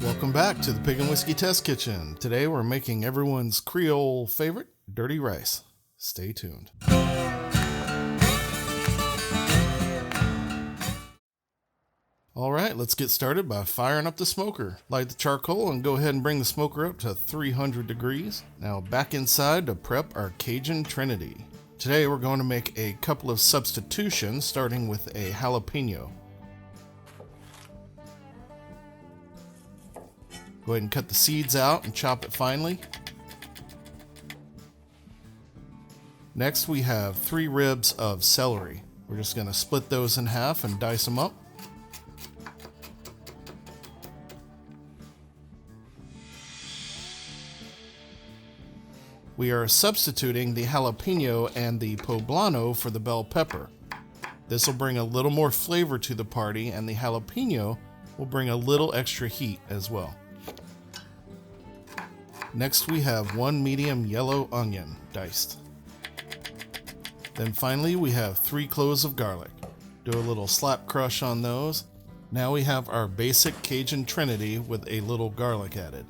Welcome back to the Pig and Whiskey Test Kitchen. Today we're making everyone's Creole favorite, dirty rice. Stay tuned. Alright, let's get started by firing up the smoker. Light the charcoal and go ahead and bring the smoker up to 300 degrees. Now back inside to prep our Cajun Trinity. Today we're going to make a couple of substitutions, starting with a jalapeno. Go ahead and cut the seeds out and chop it finely. Next we have 3 ribs of celery. We're just going to split those in half and dice them up. We are substituting the jalapeno and the poblano for the bell pepper. This will bring a little more flavor to the party, and the jalapeno will bring a little extra heat as well. Next we have 1 medium yellow onion diced. Then finally we have 3 cloves of garlic. Do a little slap crush on those. Now we have our basic Cajun Trinity with a little garlic added.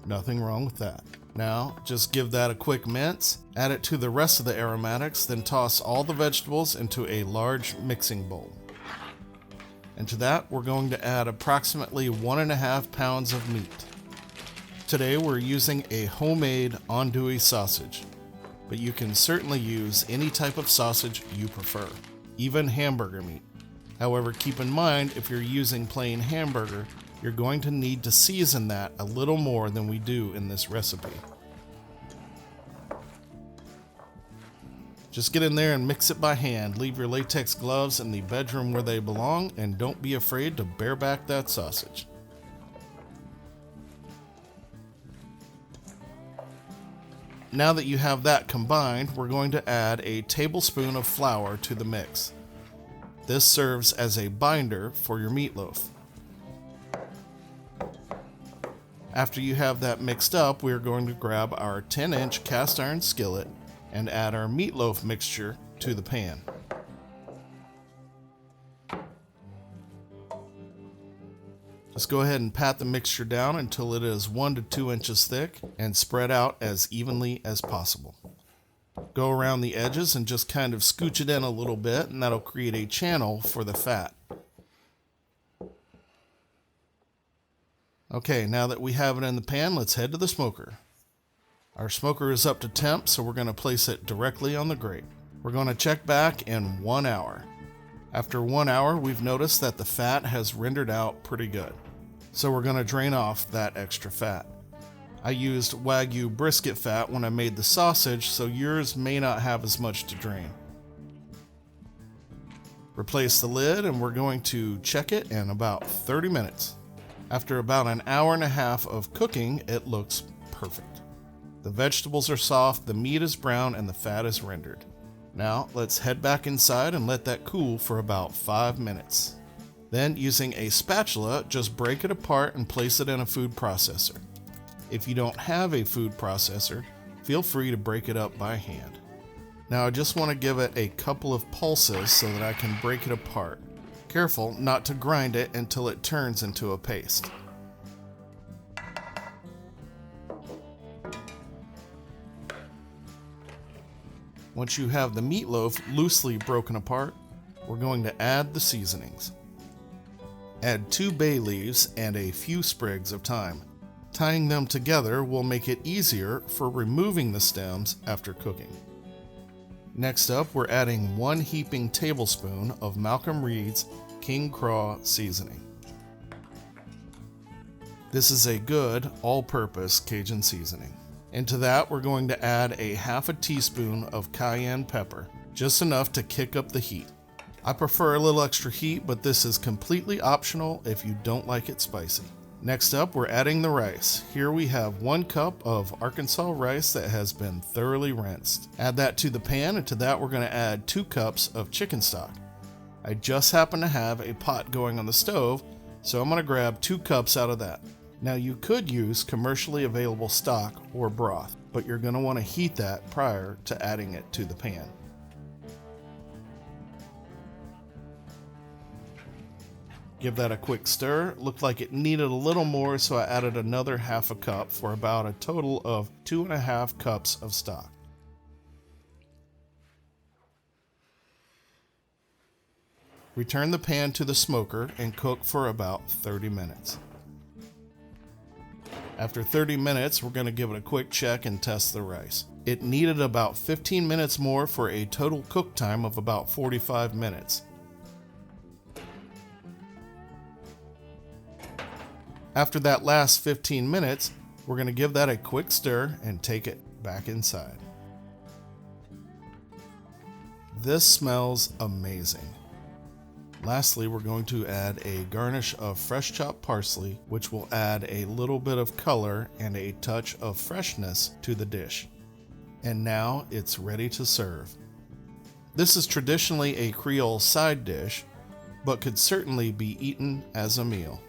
Nothing wrong with that. Now just give that a quick mince, add it to the rest of the aromatics, then toss all the vegetables into a large mixing bowl. And to that we're going to add approximately 1.5 pounds of meat. Today we're using a homemade andouille sausage, but you can certainly use any type of sausage you prefer, even hamburger meat. However, keep in mind if you're using plain hamburger, you're going to need to season that a little more than we do in this recipe. Just get in there and mix it by hand. Leave your latex gloves in the bedroom where they belong, and don't be afraid to bare back that sausage. Now that you have that combined, we're going to add a tablespoon of flour to the mix. This serves as a binder for your meatloaf. After you have that mixed up, we're going to grab our 10-inch cast iron skillet and add our meatloaf mixture to the pan. Just go ahead and pat the mixture down until it is 1 to 2 inches thick and spread out as evenly as possible. Go around the edges and just kind of scooch it in a little bit, and that'll create a channel for the fat. Okay, now that we have it in the pan, let's head to the smoker. Our smoker is up to temp, so we're going to place it directly on the grate. We're going to check back in 1 hour. After 1 hour, we've noticed that the fat has rendered out pretty good. So we're going to drain off that extra fat. I used Wagyu brisket fat when I made the sausage, so yours may not have as much to drain. Replace the lid, and we're going to check it in about 30 minutes. After about an hour and a half of cooking, it looks perfect. The vegetables are soft, the meat is brown, and the fat is rendered. Now let's head back inside and let that cool for about 5 minutes. Then, using a spatula, just break it apart and place it in a food processor. If you don't have a food processor, feel free to break it up by hand. Now I just want to give it a couple of pulses so that I can break it apart. Careful not to grind it until it turns into a paste. Once you have the meatloaf loosely broken apart, we're going to add the seasonings. Add 2 bay leaves and a few sprigs of thyme. Tying them together will make it easier for removing the stems after cooking. Next up, we're adding 1 heaping tablespoon of Malcolm Reed's King Craw seasoning. This is a good all-purpose Cajun seasoning. Into that, we're going to add a half a teaspoon of cayenne pepper, just enough to kick up the heat. I prefer a little extra heat, but this is completely optional if you don't like it spicy. Next up, we're adding the rice. Here we have 1 cup of Arkansas rice that has been thoroughly rinsed. Add that to the pan, and to that we're going to add 2 cups of chicken stock. I just happen to have a pot going on the stove, so I'm going to grab 2 cups out of that. Now you could use commercially available stock or broth, but you're going to want to heat that prior to adding it to the pan. Give that a quick stir. Looked like it needed a little more, so I added another half a cup for about a total of 2.5 cups of stock. Return the pan to the smoker and cook for about 30 minutes. After 30 minutes, we're going to give it a quick check and test the rice. It needed about 15 minutes more for a total cook time of about 45 minutes. After that last 15 minutes, we're going to give that a quick stir and take it back inside. This smells amazing. Lastly, we're going to add a garnish of fresh chopped parsley, which will add a little bit of color and a touch of freshness to the dish. And now it's ready to serve. This is traditionally a Creole side dish, but could certainly be eaten as a meal.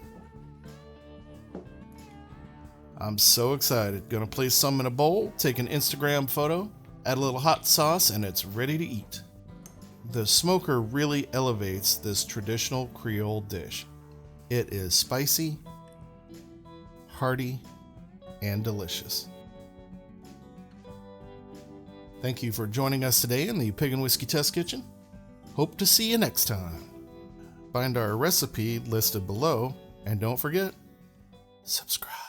I'm so excited. Gonna place some in a bowl, take an Instagram photo, add a little hot sauce, and it's ready to eat. The smoker really elevates this traditional Creole dish. It is spicy, hearty, and delicious. Thank you for joining us today in the Pig and Whiskey Test Kitchen. Hope to see you next time. Find our recipe listed below, and don't forget, subscribe.